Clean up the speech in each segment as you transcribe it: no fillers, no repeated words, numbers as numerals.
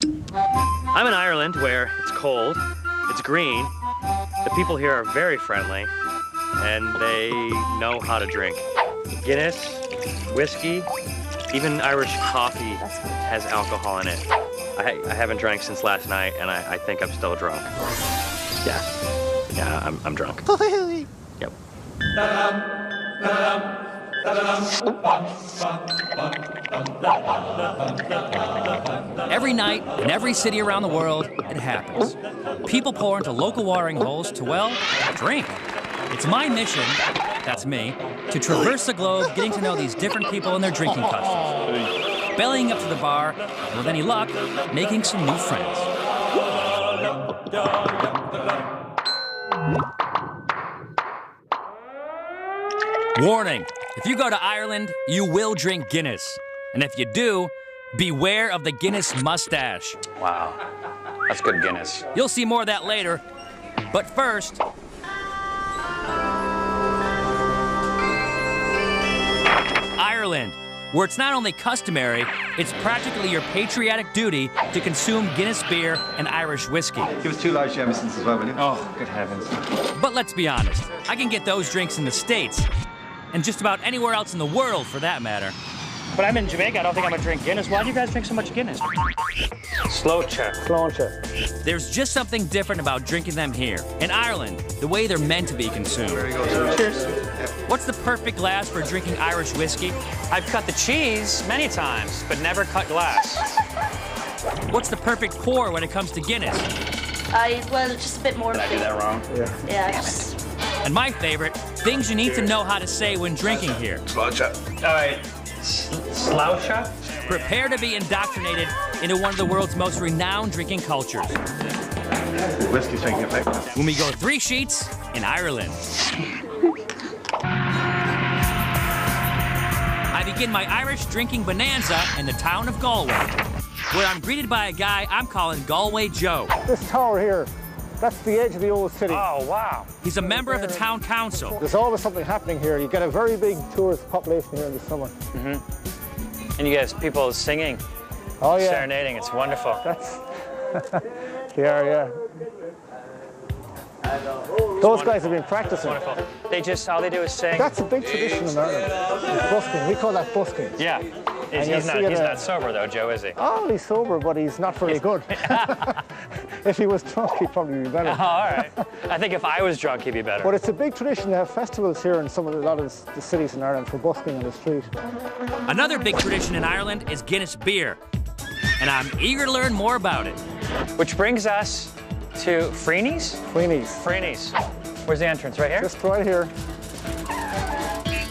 I'm in Ireland where it's cold, it's green, the people here are very friendly, and they know how to drink. Guinness, whiskey, even Irish coffee has alcohol in it. I haven't drank since last night, and I think I'm still drunk. Yeah, I'm drunk. Yep. Every night, in every city around the world, it happens. People pour into local watering holes to, well, drink. It's my mission, that's me, to traverse the globe getting to know these different people and their drinking customs. Bellying up to the bar, and with any luck, making some new friends. Warning, if you go to Ireland, you will drink Guinness. And if you do, beware of the Guinness mustache. Wow, that's good Guinness. You'll see more of that later, but first... Ireland, where it's not only customary, it's practically your patriotic duty to consume Guinness beer and Irish whiskey. Give us 2 large Jamesons as well, will you? Oh, good heavens. But let's be honest, I can get those drinks in the States, and just about anywhere else in the world for that matter. But I'm in Jamaica, I don't think I'm gonna drink Guinness. Why do you guys drink so much Guinness? Slow check. There's just something different about drinking them here. In Ireland, the way they're meant to be consumed. There you go, sir. Cheers. What's the perfect glass for drinking Irish whiskey? I've cut the cheese many times, but never cut glass. What's the perfect pour when it comes to Guinness? Well, just a bit more. Did I do that wrong? Yeah. Just... And my favorite, things you need to know how to say when drinking here. Slouch up. All right, sloucha? Prepare to be indoctrinated into one of the world's most renowned drinking cultures. Whiskey's drinking effect. When we go 3 sheets in Ireland. I begin my Irish drinking bonanza in the town of Galway, where I'm greeted by a guy I'm calling Galway Joe. This tower here, that's the edge of the old city. Oh, wow. He's a member of the town council. There's always something happening here. You get a very big tourist population here in the summer. And you guys, people singing, Oh yeah, serenading, it's wonderful. that's they are, yeah. Those guys have been practicing. Wonderful. They just, all they do is sing. That's a big tradition in Ireland. It's busking. We call that busking. Yeah. And you'll He's see it, not sober though, Joe, is he? Oh, he's sober, but he's not very good. If he was drunk, he'd probably be better. Oh, all right. I think if I was drunk, he'd be better. But it's a big tradition to have festivals here in a lot of the cities in Ireland for busking on the street. Another big tradition in Ireland is Guinness beer, and I'm eager to learn more about it. Which brings us to Freeney's? Queenies. Freeney's. Where's the entrance? Right here? Just right here.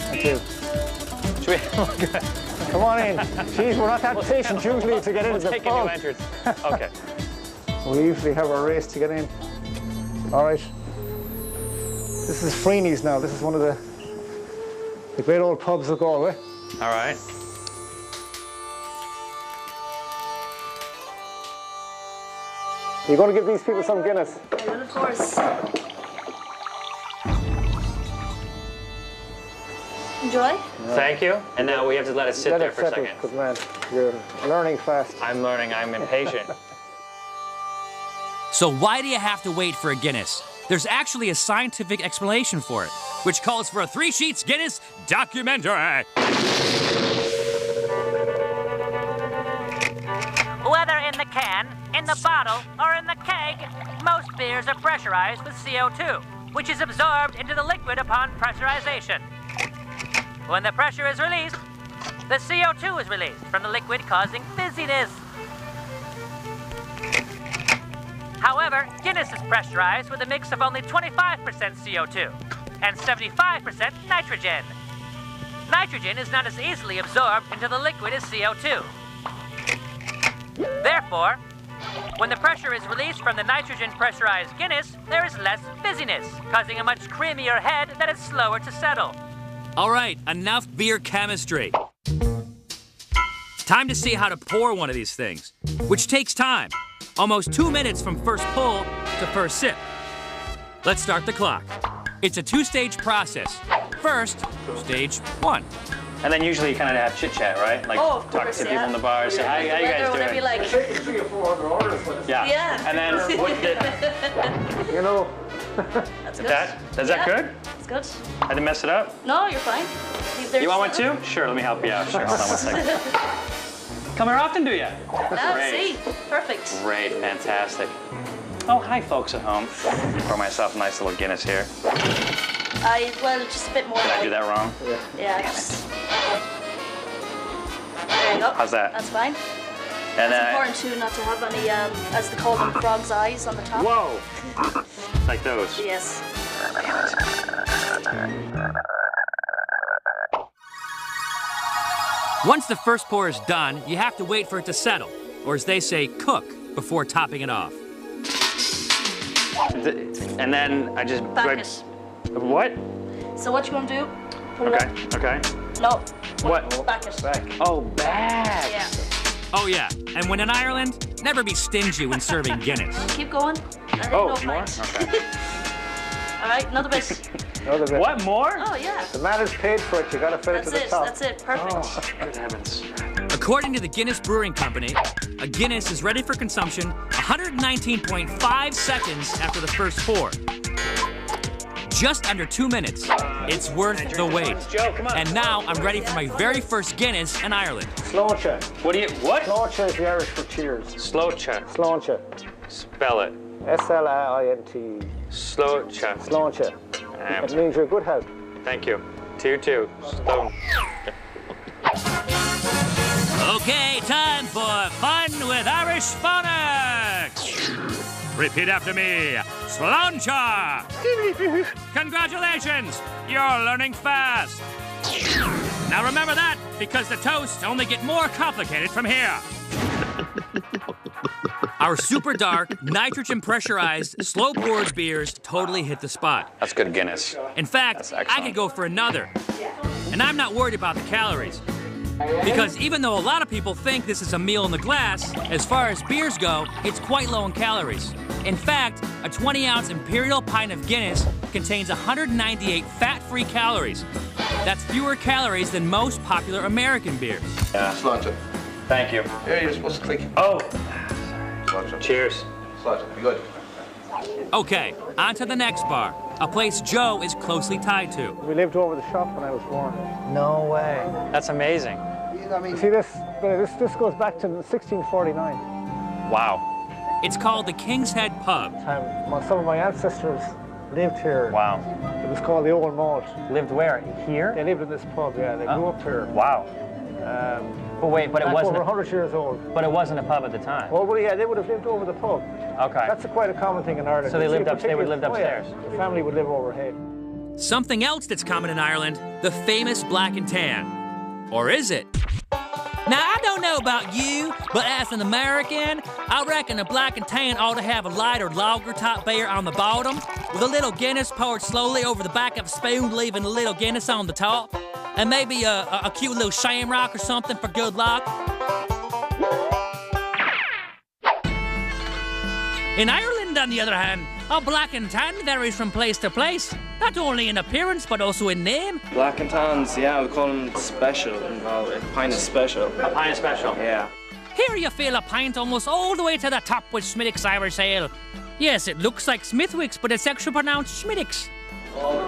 Thank you. Should we? Come on in. Jeez, we're not that patient usually to get into the Take a new pub. entrance. Okay. We usually have our race to get in. All right. This is Freeney's now. This is one of the great old pubs of Galway. All right. You're going to give these people some Guinness. Well, of course. Enjoy. Thank you. And now we have to let it sit Let there it for a settle. second. Good man. You're learning fast. I'm learning. I'm impatient. So why do you have to wait for a Guinness? There's actually a scientific explanation for it, which calls for a 3 sheets Guinness documentary. Whether in the can, in the bottle, or in the keg, most beers are pressurized with CO2, which is absorbed into the liquid upon pressurization. When the pressure is released, the CO2 is released from the liquid, causing fizziness. However, Guinness is pressurized with a mix of only 25% CO2 and 75% nitrogen. Nitrogen is not as easily absorbed into the liquid as CO2. Therefore, when the pressure is released from the nitrogen pressurized Guinness, there is less fizziness, causing a much creamier head that is slower to settle. All right, enough beer chemistry. Time to see how to pour one of these things, which takes time. Almost 2 minutes from first pull to first sip. Let's start the clock. It's a 2-stage process. First, stage 1. And then usually you kind of have chit chat, right? Like Oh, of talk course, to people yeah. in the bar, say, how you guys Whatever doing? you like. Taking 300 or 400 orders, but Yeah. Yeah. And then what did you know, That's good. is that good? It's good. I didn't mess it up? No, you're fine. Leave there You want one to too? Sure, let me help you out. Sure, hold on one second. Come here often, do you? Ah, Great. see? Perfect. Great, fantastic. Oh, hi folks at home. Pour myself a nice little Guinness here. Well, just a bit more. Did I do that wrong? Yeah. Just... There you go. How's that? That's fine. And It's important too not to have any, as they call them, frog's eyes on the top. whoa! Like those. Yes. Once the first pour is done, you have to wait for it to settle, or as they say, cook, before topping it off. And then I just... Back it. What? So what you want to do? Put it Okay, okay. up. No. What? Back it. Oh, back. Yeah. Oh yeah, and when in Ireland, never be stingy when serving Guinness. Keep going. Oh, No more? pint. Okay. All right, another bit. another bit. What, more? Oh, yeah. The man is paid for it. You got to fill it to That's the it. top. That's it. Perfect. Good heavens. According to the Guinness Brewing Company, a Guinness is ready for consumption 119.5 seconds after the first pour. Just under 2 minutes. It's worth the wait. Joe, come on. And now I'm ready for my very first Guinness in Ireland. Slóinte. What? Slóinte is the Irish for cheers. Slóinte. Slóinte. Spell it. S-L-I-N-T. Slóinte. Slóinte. It means you're good health. Thank you. 2-2. Slow. Okay, time for fun with Irish phonics. Repeat after me. Sláinte. Congratulations, you're learning fast. Now remember that, because the toasts only get more complicated from here. Our super dark, nitrogen pressurized, slow poured beers totally hit the spot. That's good Guinness. In fact, That's I excellent. could go for another. And I'm not worried about the calories. Because even though a lot of people think this is a meal in the glass, as far as beers go, it's quite low in calories. In fact, a 20-ounce Imperial pint of Guinness contains 198 fat-free calories. That's fewer calories than most popular American beers. Yeah. Slóinte. Thank you. Here, you're supposed to click. Oh, Slóinte. cheers. Slóinte. Be good. Okay, on to the next bar, a place Joe is closely tied to. We lived over the shop when I was born. No way. That's amazing. You see this? This goes back to 1649. Wow. It's called the King's Head Pub. Some of my ancestors lived here. Wow. It was called the Old Malt. Lived where? Here? They lived in this pub, yeah. They grew up here. Wow. But wait, but it Back wasn't. over 100 years old. But it wasn't a pub at the time. Oh, well, yeah, they would have lived over the pub. Okay. That's quite a common thing in Ireland. So they You see lived up- they would lived upstairs. Oh, yeah. The family would live overhead. Something else that's common in Ireland, the famous black and tan. Or is it? Now, I don't know about you, but as an American, I reckon a black and tan ought to have a lighter lager top beer on the bottom, with a little Guinness poured slowly over the back of a spoon, leaving a little Guinness on the top, and maybe a cute little shamrock or something for good luck. In Ireland, on the other hand, a black and tan varies from place to place, not only in appearance, but also in name. Black and tans, yeah, we call them special. A pint is special. A pint special. Yeah. Here you fill a pint almost all the way to the top with Smithwick's Irish Ale. Yes, it looks like Smithwick's, but it's actually pronounced Schmidt's.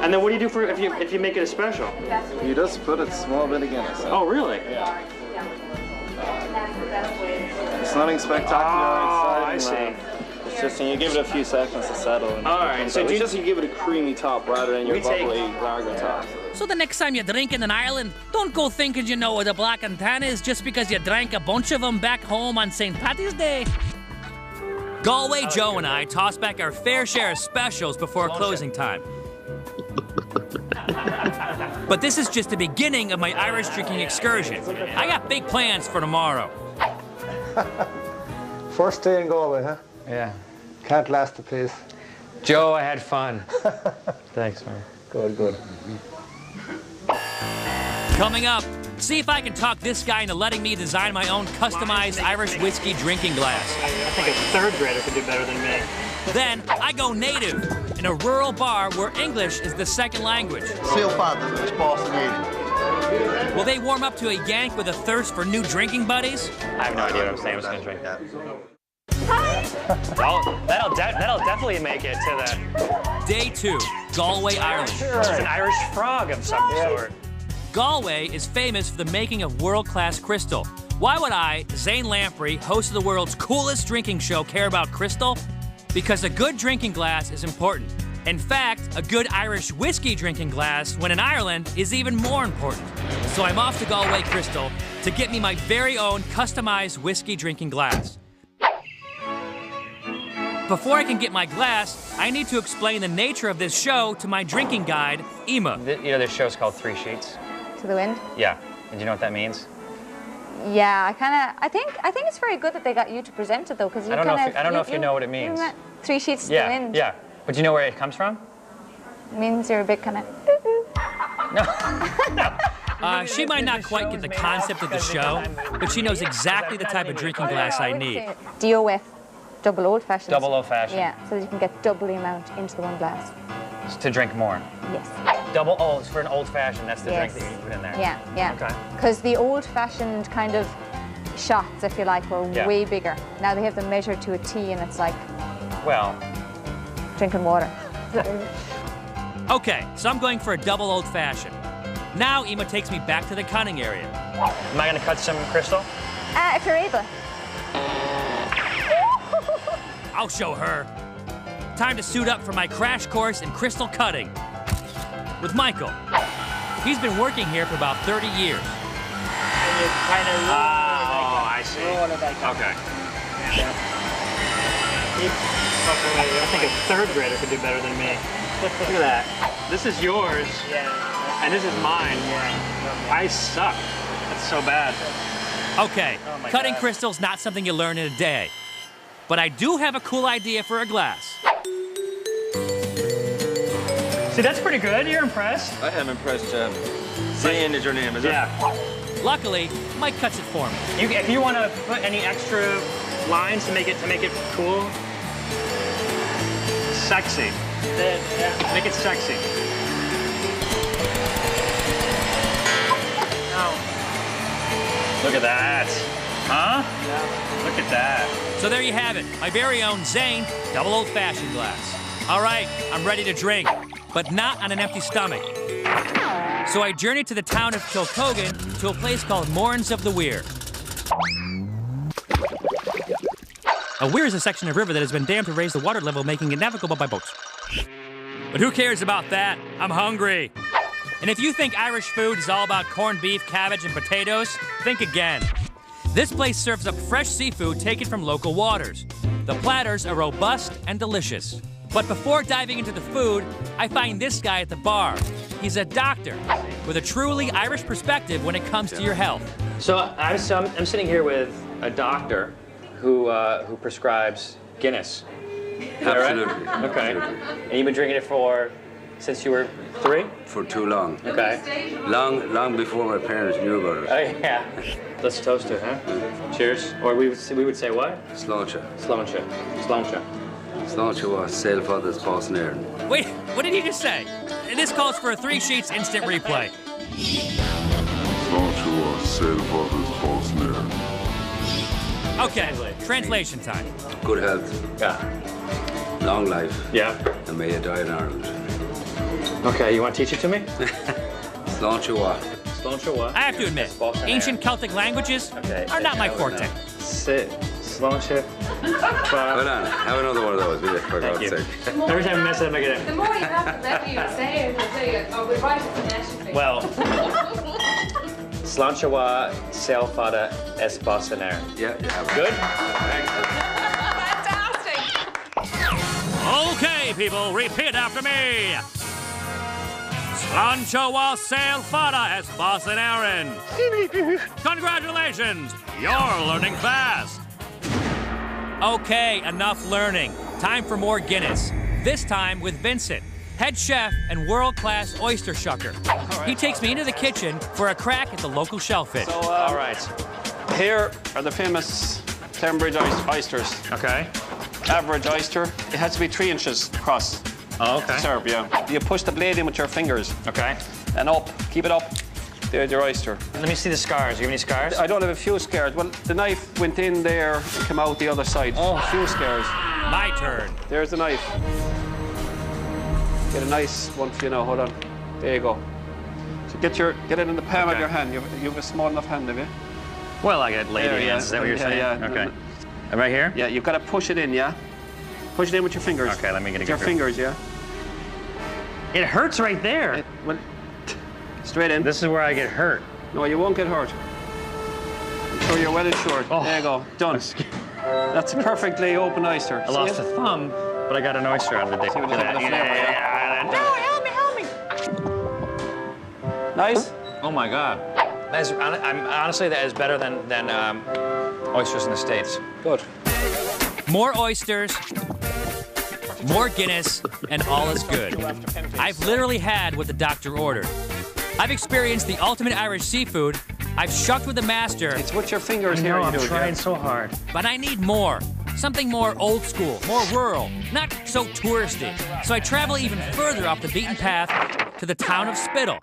And then what do you do for if you make it a special? You just put a small bit of Guinness. Oh, really? It's nothing spectacular. Oh, I exciting, see. It's just, you give it a few seconds to settle. All right, so it's just you give it a creamy top rather than your bubbly lager top. So the next time you're drinking in Ireland, don't go thinking you know what a black and tan is just because you drank a bunch of them back home on St. Paddy's Day. Galway Joe and I tossed back our fair share of specials before closing time. But this is just the beginning of my Irish drinking excursion. I got big plans for tomorrow. First day in Galway, huh? Yeah. Can't last the pace. Joe, I had fun. Thanks, man. Good, good. Coming up, see if I can talk this guy into letting me design my own customized Irish whiskey drinking glass. I think a third grader could do better than me. Then I go native in a rural bar where English is the second language. Seal Father, it's Boston 80. Will they warm up to a yank with a thirst for new drinking buddies? I have no idea what I'm saying. I'm just gonna drink. That'll definitely make it to the Day 2, Galway, Ireland. It's an Irish frog of some sort. Galway is famous for the making of world-class crystal. Why would I, Zane Lamprey, host of the world's coolest drinking show, care about crystal? Because a good drinking glass is important. In fact, a good Irish whiskey drinking glass, when in Ireland, is even more important. So I'm off to Galway Crystal to get me my very own customized whiskey drinking glass. Before I can get my glass, I need to explain the nature of this show to my drinking guide, Emma. You know, this show's called Three Sheets. To the wind? Yeah. And do you know what that means? Yeah, I think it's very good that they got you to present it though, because you I don't know if you know what it means. Three sheets to the wind. Yeah. But do you know where it comes from? It means you're a bit kind of. She might not quite get the concept of the show, but she knows exactly the type of drinking glass I need. DOF, double old fashioned. Double old fashioned. Yeah, so that you can get double the amount into the one glass. To drink more. Yes. Double olds for an old fashioned. That's the drink that you put in there. Yeah, yeah. Okay. Because the old fashioned kind of shots, if you like, were way bigger. Now they have them measured to a T, and it's like. Well. Drinking water. Okay, so I'm going for a double old fashioned. Now Emma takes me back to the cutting area. Am I gonna cut some crystal? If you're able. I'll show her. Time to suit up for my crash course in crystal cutting. With Michael. He's been working here for about 30 years. And you kind of I see. Okay. Yeah. I think a third grader could do better than me. Look at that. This is yours. Yeah. And this is mine. Yeah. I suck. That's so bad. Okay, cutting crystal's not something you learn in a day. But I do have a cool idea for a glass. See, that's pretty good. You're impressed. I am impressed, Zane is your name, is it? Yeah. Luckily, Mike cuts it for me. If you want to put any extra lines to make it cool, sexy. Yeah. Make it sexy. Oh. Look at that. Huh? Yeah. Look at that. So there you have it, my very own Zane double old-fashioned glass. All right, I'm ready to drink, but not on an empty stomach. So I journeyed to the town of Kilcogan to a place called Mourns of the Weir. A weir is a section of river that has been dammed to raise the water level, making it navigable by boats. But who cares about that? I'm hungry. And if you think Irish food is all about corned beef, cabbage, and potatoes, think again. This place serves up fresh seafood taken from local waters. The platters are robust and delicious. But before diving into the food, I find this guy at the bar. He's a doctor with a truly Irish perspective when it comes to your health. So I'm sitting here with a doctor who prescribes Guinness. Absolutely. Right? Okay. And you've been drinking it since you were 3? For too long. Okay. Long before my parents knew about it. Oh yeah. Let's toast it, huh? Cheers. Or we would say what? Sláinte. Sláinte. Sláinte. Sláinte was Sailfathers Boston Air. Wait, what did he just say? This calls for a 3 sheets instant replay. Sláinte was Sailfathers Boston Air. Okay, translation time. Good health. Yeah. Long life. Yeah. And may you die in Ireland. Okay, you want to teach it to me? Sláinte was. Sláinte what? I have to admit, ancient Celtic languages are not my forte. Sláinte. Hold on, have another one of those, will you, for God's sake. Every time I mess up, I get it. The more you have, the better you say it. We write it phonetically. Well, Sláinte wa Sailfada es Boston Air. Yeah, you have it. Good? Fantastic. Okay, people, repeat after me. Sláinte wa Sailfada es Boston Aaron. Congratulations, you're learning fast. Okay, enough learning. Time for more Guinness. This time with Vincent, head chef and world-class oyster shucker. He takes me into the kitchen for a crack at the local shellfish. So, all right. Here are the famous Clembridge oysters. Okay. Average oyster. It has to be 3 inches across. Oh, okay. To serve, yeah. You push the blade in with your fingers. Okay. And up. Keep it up. There's your oyster. Let me see the scars. You have any scars? I don't have a few scars. Well, the knife went in there and came out the other side. Oh. A few scars. My turn. There's the knife. Get a nice one for you now. Hold on. There you go. So get it in the palm of your hand. You have a small enough hand, have you? Well, I got lady hands. Is that what you're saying? Yeah. Okay. Right here? Yeah, you've got to push it in, yeah? Push it in with your fingers. Okay, let me get it. With your fingers, yeah? It hurts right there. Straight in. This is where I get hurt. No, you won't get hurt. I'm sure you're well insured. Oh. There you go. Done. That's a perfectly open oyster. I lost a thumb, but I got an oyster out of the day. See what help me. Nice? Oh my God. Honestly, that is better than oysters in the States. Good. More oysters, more Guinness, and all is good. I've literally had what the doctor ordered. I've experienced the ultimate Irish seafood. I've shucked with the master. It's with your fingers here. I'm trying so hard. But I need more. Something more old school, more rural, not so touristy. So I travel even further off the beaten path to the town of Spittle.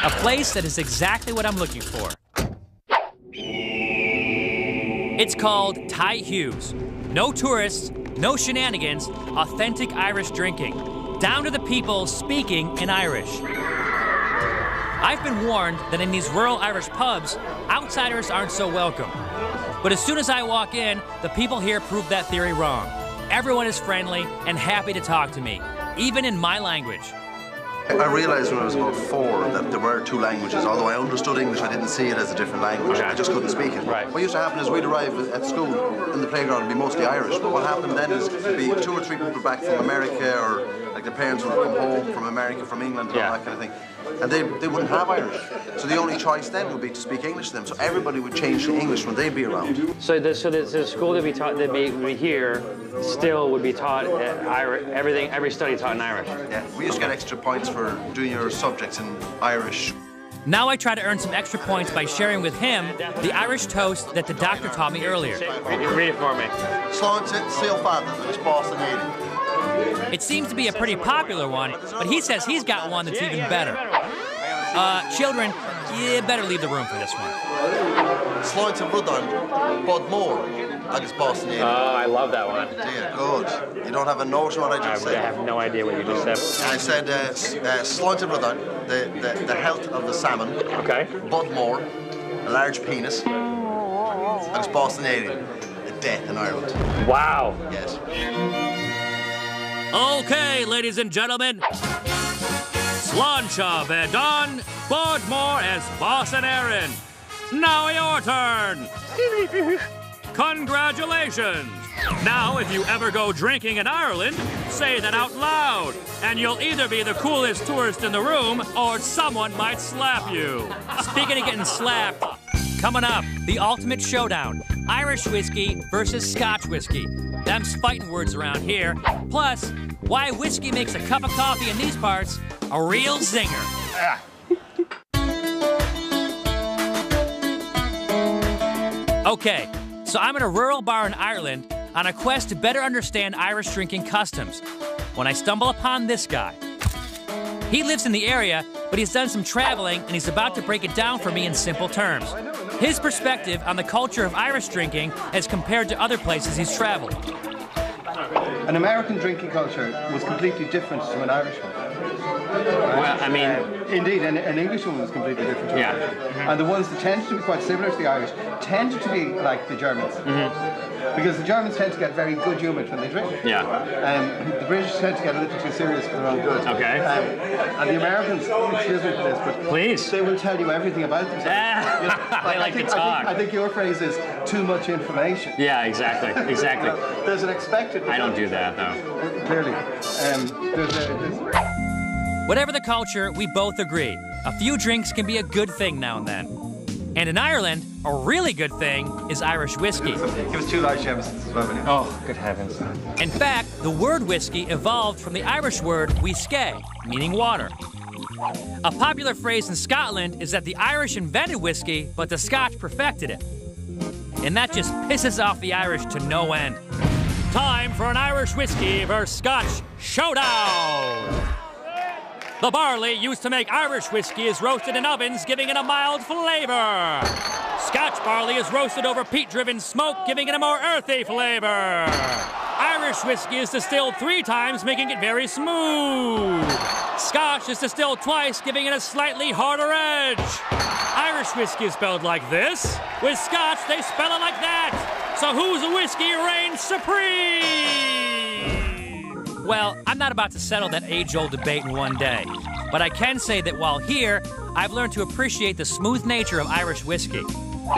A place that is exactly what I'm looking for. It's called Ty Hughes. No tourists, no shenanigans, authentic Irish drinking. Down to the people speaking in Irish. I've been warned that in these rural Irish pubs, outsiders aren't so welcome. But as soon as I walk in, the people here prove that theory wrong. Everyone is friendly and happy to talk to me, even in my language. I realised when I was about 4 that there were 2 languages. Although I understood English, I didn't see it as a different language. I just couldn't speak it. Right. What used to happen is we'd arrive at school in the playground and be mostly Irish. But what happened then is there'd be 2 or 3 people back from America, or like the parents would come home from America, from England, and all that kind of thing. And they wouldn't have Irish. So the only choice then would be to speak English to them. So everybody would change to English when they'd be around. So the school that would be here still would be taught every study taught in Irish. Yeah, we used to get extra points for doing your subjects in Irish. Now I try to earn some extra points by sharing with him the Irish toast that the doctor taught me earlier. Read it for me. It seems to be a pretty popular one, but he says he's got one that's even better. Children, you better leave the room for this one. Oh, I love that one. Dear God. You don't have a notion what I just said? I have no idea what you just said. I said sláinte rudan, the health of the salmon. Okay. Budmore, a large penis. Agus Boston-Airy, a death in Ireland. Wow. Yes. Okay, ladies and gentlemen. Sláinte Vedon, Budmore as Boston-Airy. Now your turn. Congratulations! Now, if you ever go drinking in Ireland, say that out loud, and you'll either be the coolest tourist in the room, or someone might slap you. Speaking of getting slapped, coming up, the ultimate showdown. Irish whiskey versus Scotch whiskey. Them's fighting words around here. Plus, why whiskey makes a cup of coffee in these parts a real zinger. Okay. So I'm in a rural bar in Ireland on a quest to better understand Irish drinking customs when I stumble upon this guy. He lives in the area, but he's done some traveling and he's about to break it down for me in simple terms. His perspective on the culture of Irish drinking as compared to other places he's traveled. An American drinking culture was completely different to an Irish one. Well, I mean... indeed, an English one was completely different to an Irish one. And the ones that tended to be quite similar to the Irish tended to be like the Germans. Because the Germans tend to get very good humoured when they drink. The British tend to get a little too serious for their own good. Okay. And the Americans, excuse me for this, but please, they will tell you everything about themselves. They like to talk. I think your phrase is too much information. Yeah, exactly. There's an expected... I don't do that, though. Clearly. Whatever the culture, we both agree. A few drinks can be a good thing now and then. And in Ireland, a really good thing is Irish whiskey. Give us 2 large Jamesons as well. Oh, good heavens. In fact, the word whiskey evolved from the Irish word whisky, meaning water. A popular phrase in Scotland is that the Irish invented whiskey, but the Scotch perfected it. And that just pisses off the Irish to no end. Time for an Irish whiskey versus Scotch showdown! The barley used to make Irish whiskey is roasted in ovens, giving it a mild flavor. Scotch barley is roasted over peat-driven smoke, giving it a more earthy flavor. Irish whiskey is distilled 3 times, making it very smooth. Scotch is distilled twice, giving it a slightly harder edge. Irish whiskey is spelled like this. With Scotch, they spell it like that. So whose whiskey reigns supreme? Well, I'm not about to settle that age-old debate in one day. But I can say that while here, I've learned to appreciate the smooth nature of Irish whiskey.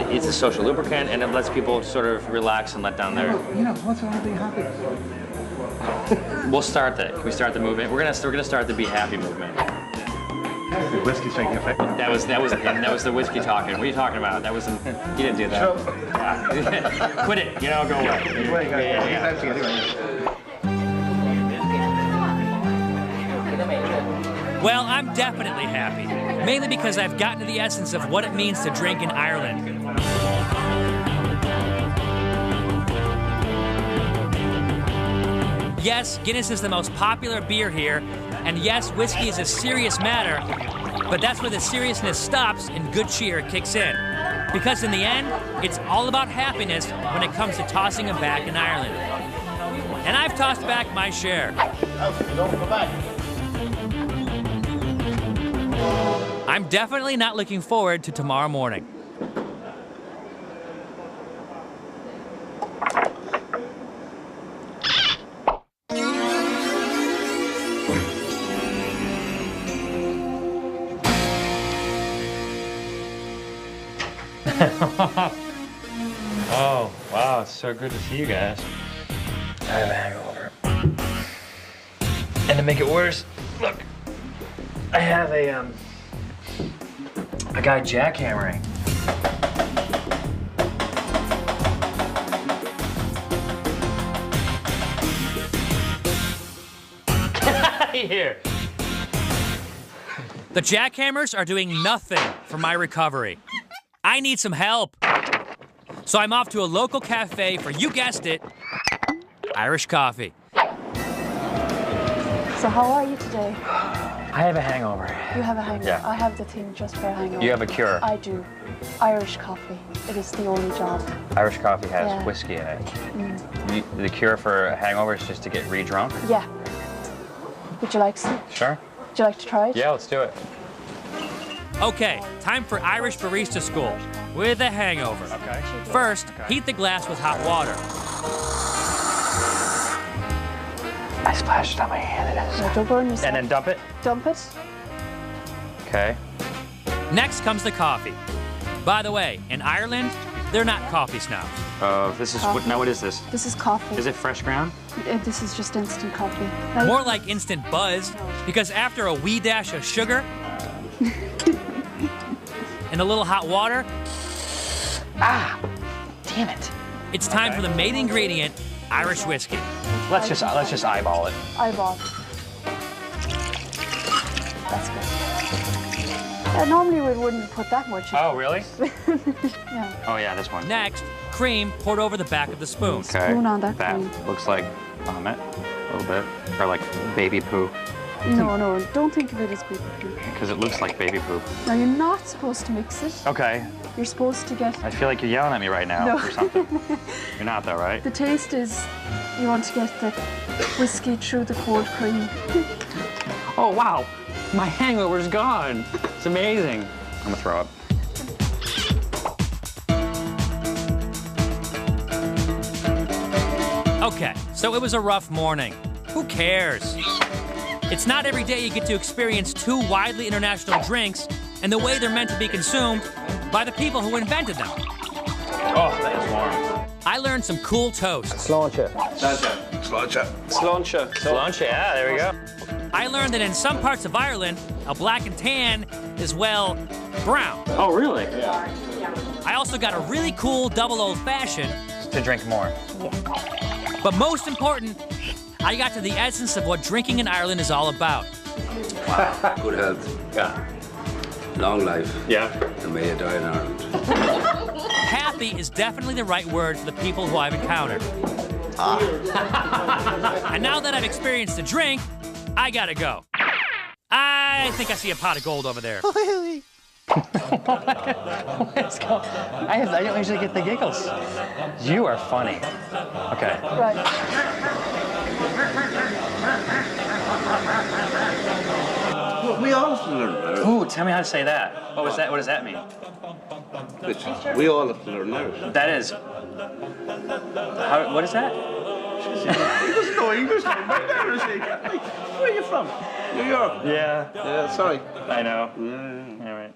It's a social lubricant, and it lets people sort of relax and let down their... You know, what's wrong with being happy? We'll start that. Can we start the movement? We're gonna start the Be Happy movement. The whiskey's taking effect. That was the whiskey talking. What are you talking about? That wasn't. You didn't do that. Yeah. Quit it. You know, go away. Well, I'm definitely happy, mainly because I've gotten to the essence of what it means to drink in Ireland. Yes, Guinness is the most popular beer here, and yes, whiskey is a serious matter, but that's where the seriousness stops and good cheer kicks in. Because in the end, it's all about happiness when it comes to tossing a back in Ireland. And I've tossed back my share. Don't go back. I'm definitely not looking forward to tomorrow morning. Oh, wow, it's so good to see you guys. I have a hangover. And to make it worse, look, I have a guy jackhammering. Get out of here! The jackhammers are doing nothing for my recovery. I need some help. So I'm off to a local cafe for, you guessed it, Irish coffee. So how are you today? I have a hangover. You have a hangover? Yeah. I have the thing just for a hangover. You have a cure. I do. Irish coffee. It is the only job. Irish coffee has Yeah. whiskey in it. The cure for a hangover is just to get re-drunk? Yeah. Would you like some? Sure. Would you like to try it? Yeah, let's do it. Okay, time for Irish barista school with a hangover. Okay. First, heat the glass with hot water. I splashed it on my hand. Yeah, don't burn yourself. And then dump it? Dump it. Okay. Next comes the coffee. By the way, in Ireland, they're not coffee snobs. This is Coffee. now what is this? This is coffee. Is it fresh ground? This is just instant coffee. More like instant buzz, because after a wee dash of sugar and a little hot water, Damn it. it's time for the main ingredient, Irish whiskey. Let's just eyeball it. Eyeball. That's good. Normally we wouldn't put that much in. Oh, really? Yeah. Oh yeah, this one. Next, cream poured over the back of the spoon. Okay. Spoon on that cream. looks like vomit, a little bit, or like baby poo. No, don't think of it as baby poo. Because it looks like baby poop. Now you're not supposed to mix it. Okay. You're supposed to get... I feel like you're yelling at me right now No. or something. You're not though, right? The taste is, you want to get the whiskey through the cold cream. Oh wow, my hangover's gone. It's amazing. I'm gonna throw up. Okay, so it was a rough morning. Who cares? It's not every day you get to experience two widely international drinks and the way they're meant to be consumed by the people who invented them. Oh, that is warm. I learned some cool toasts. Sláinte. Sláinte. Sláinte, yeah, there we go. I learned that in some parts of Ireland, a black and tan is, well, brown. Oh, really? I also got a really cool double old-fashioned. To drink more. But most important, I got to the essence of what drinking in Ireland is all about. Wow. Good health. Yeah. Long life. Yeah. And may you die in Ireland. Happy is definitely the right word for the people who I've encountered. And now that I've experienced the drink, I gotta go. I think I see a pot of gold over there. Let's go. I don't usually get the giggles. You are funny. Okay. Right. We all have to learn Irish. Ooh, tell me how to say that. What was that? What does that mean? We all have to learn Irish. That is. What is that? He doesn't know English. Irish. Where are you from? New York. Yeah. Yeah, sorry. I know. All right.